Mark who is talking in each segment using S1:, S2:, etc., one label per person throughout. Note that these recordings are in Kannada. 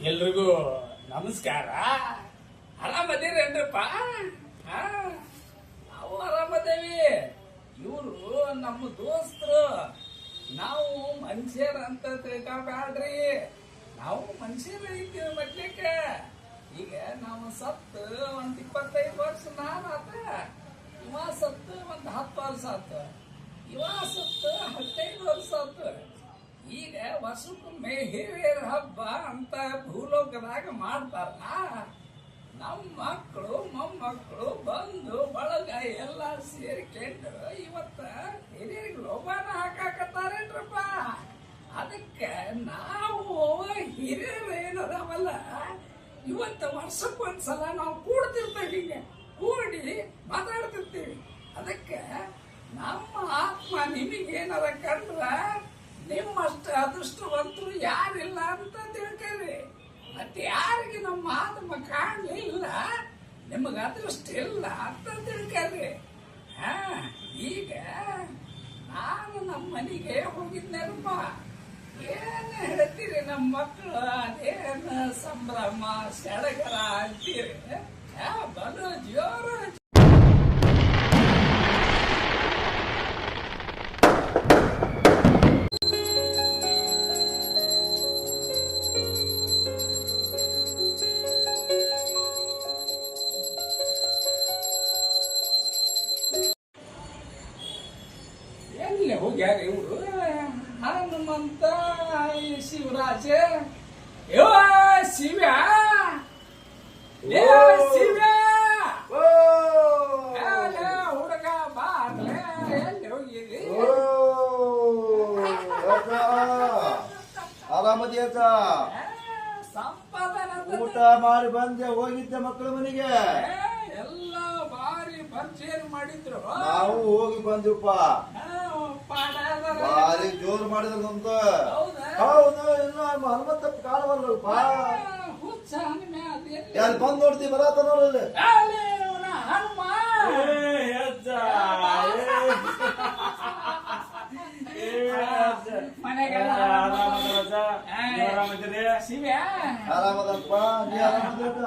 S1: ಎಲ್ರಿಗೂ ನಮಸ್ಕಾರ. ಆರಾಮದೇರೇನ್ರಪ್ಪ? ನಾವು ಆರಾಮದೇವಿ. ಇವರು ನಮ್ಮ ದೋಸ್ತರು. ನಾವು ಮನುಷ್ಯರಂತ ತಿಳ್ಕೊಬ್ಯಾಡ್ರಿ. ನಾವು ಮನುಷ್ಯರ ಇದ್ದೀವಿ ಮಟ್ಲಿಕ್ಕೆ. ಈಗ ನಾವು ಸತ್ತು ಒಂದ್ 25 ವರ್ಷ ನಾನಾತ. ಇವ ಸತ್ತು ಒಂದ್ 10 ವರ್ಷ ಆತ. ಇವ ಸತ್ತು 15 ವರ್ಷ ಆತ. ಈಗ ವರ್ಷಕ್ಕೊಮ್ಮೆ ಹಿರಿಯರ ಹಬ್ಬ ಅಂತ ಭೂಲೋಕದಾಗ ಮಾಡ್ತಾರ. ನಮ್ಮ ಮಕ್ಕಳು ಮೊಮ್ಮಕ್ಕಳು ಬಂದು ಬಳಗ ಎಲ್ಲ ಸೇರಿಕೊಂಡು ಇವತ್ತ ಹಿರಿಯರಿಗೆ ಲೋಬಾನ ಹಾಕಾಕತ್ತಾರೇನ್ರಪ್ಪ. ಅದಕ್ಕೆ ನಾವು ಹಿರಿಯರು ಏನದಾವಲ್ಲ, ಇವತ್ತ ವರ್ಷಕ್ಕೊಂದ್ಸಲ ನಾವು ಕೂಡ್ತಿರ್ತೇವೆ. ಹಿಂಗೆ ಕೂಡಿ ಮಾತಾಡ್ತಿರ್ತೀವಿ. ಅದಕ್ಕೆ ನಮ್ಮ ಆತ್ಮ ನಿಮಗೇನಾರ ಕಂಡ್ರ ನಿಮ್ಮಷ್ಟು ಅದೃಷ್ಟವಂತರು ಯಾರಿಲ್ಲ ಅಂತ ತಿಳ್ಕೊಳ್ಳಿ. ಮತ್ತೆ ಯಾರಿಗೆ ನಮ್ಮ ಆತ್ಮ ಕಾಣಲಿಲ್ಲ, ನಿಮಗೆ ಅದೃಷ್ಟ ಇಲ್ಲ ಅಂತ ತಿಳ್ಕೊಳ್ಳಿ. ಈಗ ನಾನು ನಮ್ಮ ಮನೆಗೆ ಹೋಗಿದ್ನಪ್ಪ. ಏನು ಹೇಳ್ತೀರಿ ನಮ್ಮ ಮಕ್ಕಳು, ಅದೇನು ಸಂಭ್ರಮ ಸಡಗರ ಅಂತೀರಿ. ಬಲು ಜೋರು. ಎಲ್ಲಿ ಹೋಗ್ಯಾರ ಇವರು? ಹನುಮಂತ, ಶಿವರಾಜ, ಶಿವ, ಶಿವ ಹುಡುಗ ಬಾ. ಎಲ್ಲಿ ಹೋಗಿರಿ?
S2: ಆರಾಮದಿಯಕ್ಕ?
S1: ಸಂಪಾದನ
S2: ಊಟ ಮಾಡಿ ಬಂದೆ, ಹೋಗಿದ್ದೆ ಮಕ್ಕಳ ಮನೆಗೆ.
S1: ಎಲ್ಲ ಬಾರಿ ಭರ್ಜರಿ ಮಾಡಿದ್ರು.
S2: ನಾವು ಹೋಗಿ ಬಂದಿವಪ್ಪ. ಭಾರಿ ಜೋರು ಮಾಡಿದ್ರಂತ. ಹೌದು, ಇನ್ನು ಹನುಮಂತಪ್ಪ ಕಾಣವಲ್ಲಪ್ಪ. ಯಾರು ಬಂದ್ ನೋಡ್ತೀವಿ, ಬರತ್ತ ನೋಡಲ್ಲಿ. ಆರಾಮದಪ್ಪ, ನೀ ಆರಾಮದ?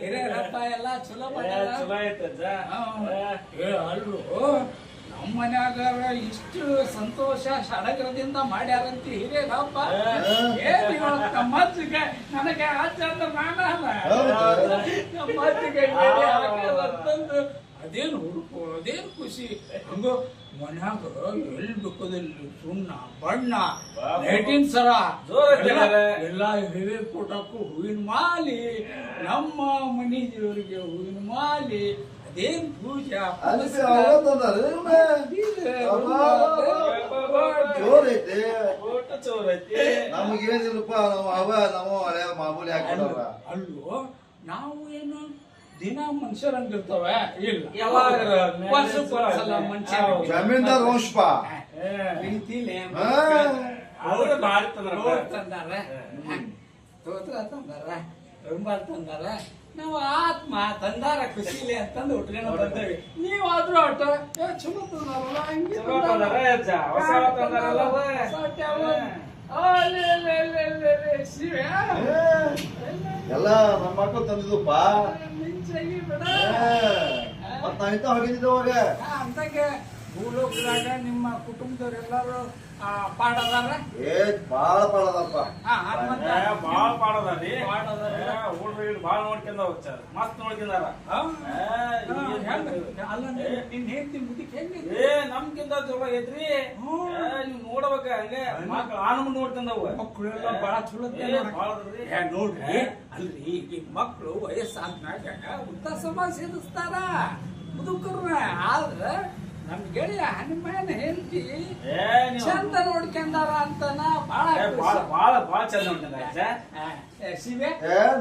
S1: ಹಿರಿಯರಪ್ಪ ಎಲ್ಲ ಚಲೋ ಅಲ್ರು. ನಮ್ಮ ಮನ್ಯಾಗ ಇಷ್ಟು ಸಂತೋಷ ಸಡಗರದಿಂದ ಮಾಡ್ಯಾರಂತ ಹಿರಿಯರಪ್ಪ. ನಮ್ಮಜ್ಜಿಗೆ ನನಗೆ ಅಜ್ಜ ಅಂತ ಮಾಡಲ್ಲ. ನಮ್ಮಜ್ಜಿಗೆ ಅಂತಂದು ಅದೇನು ಹುಡುಕು, ಅದೇನು ಖುಷಿ. ಹಂಗೋ ಮನ್ಯಾಗ ಎಲ್ಲಿ ದುಃಖದಲ್ಲಿ ಸುಣ್ಣ ಬಣ್ಣ ಲೈಟಿನ ಸರ ಎಲ್ಲ ಹಿರಿಯರ್ ಕೊಟ್ಟಕ್ಕೂ ಹೂವಿನ ಮಾಲಿ, ನಮ್ಮ ಮನಿ ದೇವರಿಗೆ ಹೂವಿನ ಮಾಲಿ, ಅದೇನ್ ಪೂಜಾ
S2: ನಮಗೇನಿಲ್ಲಪ್ಪ. ನಾವು ಹಳೆ ಮಾಮೂಲಿ ಹಾಕಿದವ.
S1: ಅಲ್ಲೋ ನಾವು ಏನು ದಿನ ಮನುಷ್ಯರಂಗಿರ್ತವೆ ಇಲ್ಲ.
S2: ಜಮೀನ್ದಾರ್ ವಂಶಪ
S1: ಪ್ರೀತಿಲಿ ತಂದಾರ, ತೋತ್ರ ತಂದಾರ, ರುಂಬಾಲ್ ತಂದಾರ. ನಾವು ಆತ್ಮ ತಂದಾರ ಖುಷಿಲಿ ಅಂತಂದು ಉಟ್ಕೊಂಡು ಬರ್ತೇವೆ. ನೀವಾದ್ರೂ ಆಟ ಚಲೋ ತಂದಾರಲ್ಲ, ಹಂಗೆ ಶಿವ
S2: ಎಲ್ಲ ನಮ್ಮ ಮಕ್ಕಳು ತಂದಿದ್ವಪ್ಪ. ಮತ್ ನಾವಿಂತ ಹೋಗಿದ್ದಿದ್ದವಾಗ
S1: ಅಂತಾಗೆ ಭೂಲೋಕದಾಗ ನಿಮ್ಮ ಕುಟುಂಬದವ್ರೆಲ್ಲರೂ ಪಾಡದಾರ.
S2: ಬಾಳ ಪಾಡದಪ್ಪ.
S3: ಬಾಳ ಪಾಡದಾರಿ. ಬಾಳ ನೋಡ್ಕೊಂಡ ಮಸ್ತ್ ನೋಡ್ಕೊಂಡಾರ.
S1: ಅಲ್ಲ ನಿನ್ ಹೇಳ್ತಿ ಮುದಿಕ್ ಹೆಂಗ
S3: ನಮ್ಗಿಂತ ಚಲೋ ಐತ್ರಿ. ನೀವ್ ನೋಡ್ಬೇಕ. ಹಂಗೆ ಮಕ್ಳು ಆನಂದ್ ನೋಡ್ಕೊಂಡವ.
S1: ಮಕ್ಕಳೆಲ್ಲ ಬಾಳ ಚಲೋ ನೋಡ್ರಿ. ಅಲ್ರಿ ಈ ಮಕ್ಕಳು ವಯಸ್ಸಾದ್ಮ್ಯಾಗ ವೃದ್ಧಾಶ್ರಮ ಸೇರಿಸ್ತಾರ ಮುದುಕರ್ನ. ಆದ್ರ ನಮ್ ಗೆಳೆಯ ಹನುಮಾನ್ ಹೇಳ್ತಿ ಚಂದ ನೋಡ್ಕೊಂಡಾರ ಅಂತನ
S3: ಬಾಳ ಚಂದ ನೋಡ್ಕೊಂಡ.
S1: ಶಿವ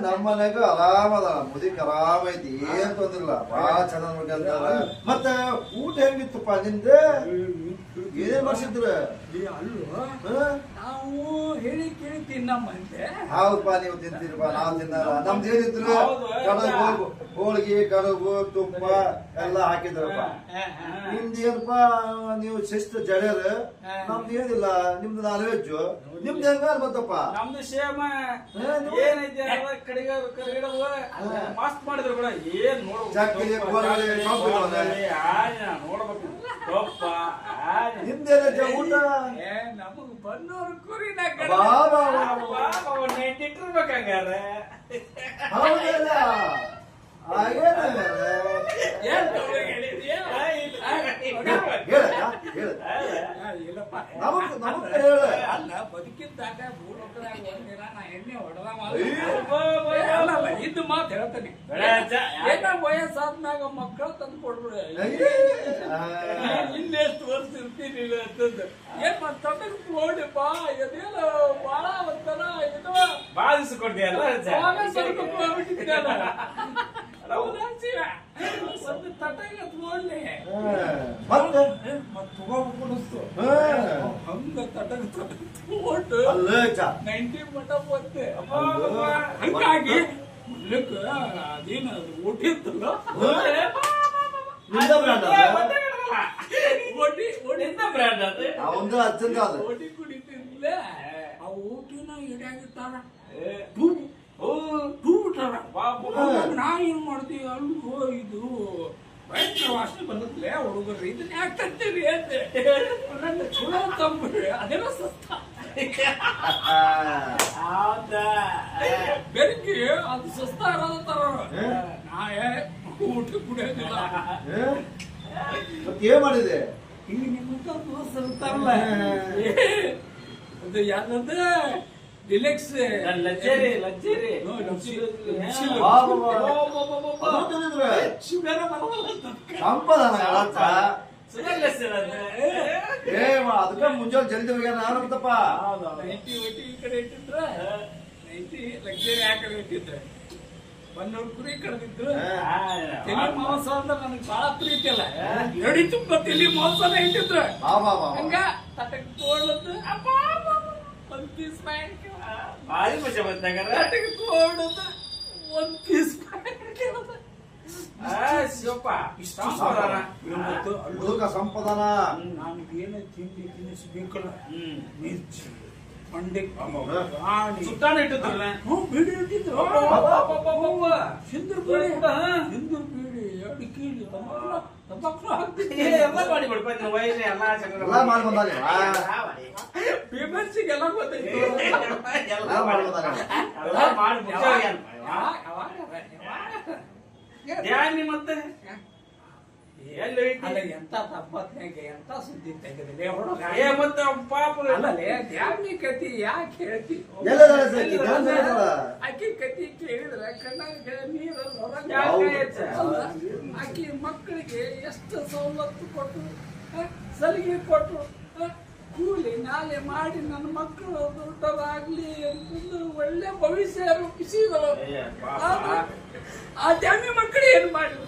S2: ನಮ್ಮ ಮನೆಗ ಆರಾಮದ, ಮುದಿಕ್ ಆರಾಮ ಐತಿ, ಏನ್ ತೊಂದ್ರಿಲ್ಲ. ಬಾಳ ಚೆನ್ನಾಗ್ ನೋಡ್ಕೊಂತಾರ. ಮತ್ತ ಊಟ ಹೆಂಗಿತ್ತಪ್ಪ ನಿಂದ? ಏನೇನ್ ಮಾಡ್ಸಿದ್ರ?
S1: ಅಲ್ಲೂ ನಾವು ನಾವು ಹೇಳಿ ಕೇಳಿ ತಿನ್ನಮ್ಮಂತೆ.
S2: ಹೌದಪ್ಪ, ನೀವು ತಿಂತೀರಪ್ಪ, ನಾವು ತಿನ್ನಲ್ಲ. ನಮ್ದು ಏನಿದ್ರು ಕಡುಬು, ಹೋಳಿಗೆ, ಕಡುಬು, ತುಪ್ಪ ಎಲ್ಲ ಹಾಕಿದ್ರಪ್ಪ. ನಿಮ್ದೇನಪ್ಪ, ನೀವು ಶಿಸ್ತು ಜಡ್ಯರ್, ನಮ್ದು ಏನಿಲ್ಲ. ನಿಮ್ದು ನಾನ್ ವೆಜ್, ನಿಮ್ದು ಹೆಂಗ ಬಂತಪ್ಪ?
S3: ನಮ್ದು ಸೇಮ ಏನೈತೆ ಕಡೆಗೆ ಮಸ್ತ್ ಮಾಡಿದ್ರು ಕೂಡ ಏನ್
S2: ಚಕ್ಲಿ, ಗೋರಳೆ, ನೋಡ್ಬೇಕು. ನಿಮ್ದೇನ ಊಟ?
S1: ನಮಗ್ ಬನ್ನೂರು ಕುರಿನ
S3: ಇಟ್ಟಿರ್ಬೇಕಂಗಾರೆ.
S2: ಹೌದಲ್ಲ,
S1: ಅಲ್ಲ ಬದುಕಿದ್ದಾಗ ಭೂಲೋಕದಾಗ ಒಂದಿನ ನಾ ಎಣ್ಣೆ ಹೊಡೆದ ಇದು ಮಾತು ಹೇಳ್ತಾನೆ. ಏನ ವಯಸ್ಸಾದ್ಮ್ಯಾಗ ಮಕ್ಕಳು ತಂದು ಕೊಡ್ಬಿಡ, ಇನ್ನೆಷ್ಟು ವರ್ಷ ಇರ್ತೀನಿ ಅಂತಂದು ಏನ್ ಮಾಡ್ತಾರೆ ನೋಡಿ ಬಾ. ಎದೇನ ಬಾಳ ಒಂಥರ ಇದು
S3: ಬಾಧಿಸಿಕೊಡ್ತೀಯಲ್ಲ
S1: ಒಂದು ತಟಗೆ ನೋಡ್ಲಿ
S2: ಮತ್ತೆ
S1: ತಗೋಬೇಕು ಹಂಗ ತಟಗ ತಗೊಂಡು 90 ಮಠ ಬಂತೆ. ಹಂಗಾಗಿ ಅದೇನ ಒಟ್ಟಿತ್ತಲ್ಲ ಒಡಿ ಕುಡಿತಿರ್ಲಿಲ್ಲ. ಆ ಊಟಿನ ಹಿಡಿಯಾಗಿತ್ತಾರ ನಾ ಏನ್ ಮಾಡ್ತೀವಿ ಅಲ್ವೋ ಇದು ಭಯಂಕರ ವಾಸನೆ ಬಂದತ್ಲೆ ಹುಡುಗರು ಇದನ್ನ ಯಾಕೆ ತರ್ತೀವಿ ಅಂತ ನನ್ನ ಚಲೋ ತಂಬಿಡ್ರಿ ಅದೇನೋ ಸಸ್ತ ಬೆಳಿಗ್ಗೆ ಅದು ಸಸ್ತ ಇರೋದತ್ತಾರ. ನಾ ಊಟ ಕುಡಿಯೋದಿಲ್ಲ.
S2: ಏನ್ ಮಾಡಿದೆ?
S1: ಈಗ ನಿಮ್ಮಂತ ದೋಸ್ತರು ಇರ್ತಾರಲ್ಲ, ಅದು ಯಾವ್ದಂದ್ರೆ ಡಿಲೆಕ್ಸ್
S3: ಲಜ್ಜರಿ
S1: ಶುಗರ್ ಬರವಲ್ಲ
S2: ಅದಕ್ಕೆ ಮುಂಜಾನೆ ಜಲ್ದಿ ಹೋಗ್ಯಾರ ನಾನಂತಪ್ಪ.
S1: 90 ಒಟ್ಟಿ ಈ ಕಡೆ ಇಟ್ಟಿದ್ರ 90 ಲಕ್ಸರಿ ಆ ಕಡೆ ಇಟ್ಟಿದ್ರೆ ಬನ್ನೂರು ಕುರಿ ಕಳೆದಿದ್ರು. ತಲಿ ಮಾಂಸ ಅಂದ್ರೆ ನನಗೆ ಬಹಳ ಪ್ರೀತಿ ಅಲ್ಲ, ಎಡಿ ತುಂಬ ತಲಿ ಮಾಂಸನ ಇಟ್ಟಿದ್ರು. ಹಂಗ ತಟಕ್ ತೋಳದ್ದು ಒಂದ್ ಪೀಸ್
S3: ಭಾರಿ ಮಜಾ ಬಂದಾಗ
S1: ತಟಕ್ ತೋಳದ್ದು ಒಂದ್ ಪೀಸ್
S2: ಸಂಪದಾನ
S1: ನನಗೇನ ತಿಂಡಿ ತಿನ್ನಿಸ್ಬೇಕಲ್ಲ, ಮಿರ್ಚಿ ಮಂಡೆ
S3: ಸುತ್ತಾನ ಇಟ್ಟಿದ್ರಲ್ಲ,
S1: ಬೀಡಿ ಇಟ್ಟಿದ್ರು. ಸಿಂಧೂರ್ ಬೀಡಿ 2 ಕೀಲಿ ತಂಬಾಕು ಹಾಕ್ತಿದ್ದೆ.
S3: ಎಲ್ಲ ಮಾಡಿ ಬಿಡ್ಬೇಕು ವೈರಿ ಎಲ್ಲ
S2: ಮಾಡಿ ಬಂದಾರೆ.
S1: ಪೇಮೆಂಟ್ಸಿಗೆಲ್ಲ ಗೊತ್ತಾಯ್ತು.
S3: ಎಲ್ಲ ಮಾಡಿ ಮತ್ತೆ
S1: ಅಲ್ಲ ಎಂತ ತಪ್ಪತ್ನಾಗ ಎಂತ ಸುದ್ದಿ ತೆಗೆದಿಲ್ಲ
S3: ಮತ್ತೆ ಪಾಪ
S1: ಅಲ್ಲೇ ದ್ಯಾಮಿ ಕತಿ ಯಾಕೆ ಹೇಳ್ತಿ? ಆಕಿ ಕತಿ ಕೇಳಿದ್ರೆ ಕಣ್ಣಾಗ ನೀರು ಆಕಿ ಮಕ್ಕಳಿಗೆ ಎಷ್ಟು ಸವಲತ್ತು ಕೊಟ್ಟು ಸಲಿಗೆ ಕೊಟ್ಟು ಕೂಲಿ ನಾಲೆ ಮಾಡಿ ನನ್ನ ಮಕ್ಕಳು ದೊಡ್ಡದಾಗ್ಲಿ ಅಂತಂದು ಒಳ್ಳೆ ಭವಿಷ್ಯ ರೂಪಿಸಿದಳು. ಆ ದ್ಯಾಮಿ ಮಕ್ಕಳು ಏನ್ ಮಾಡಿದ್ರು?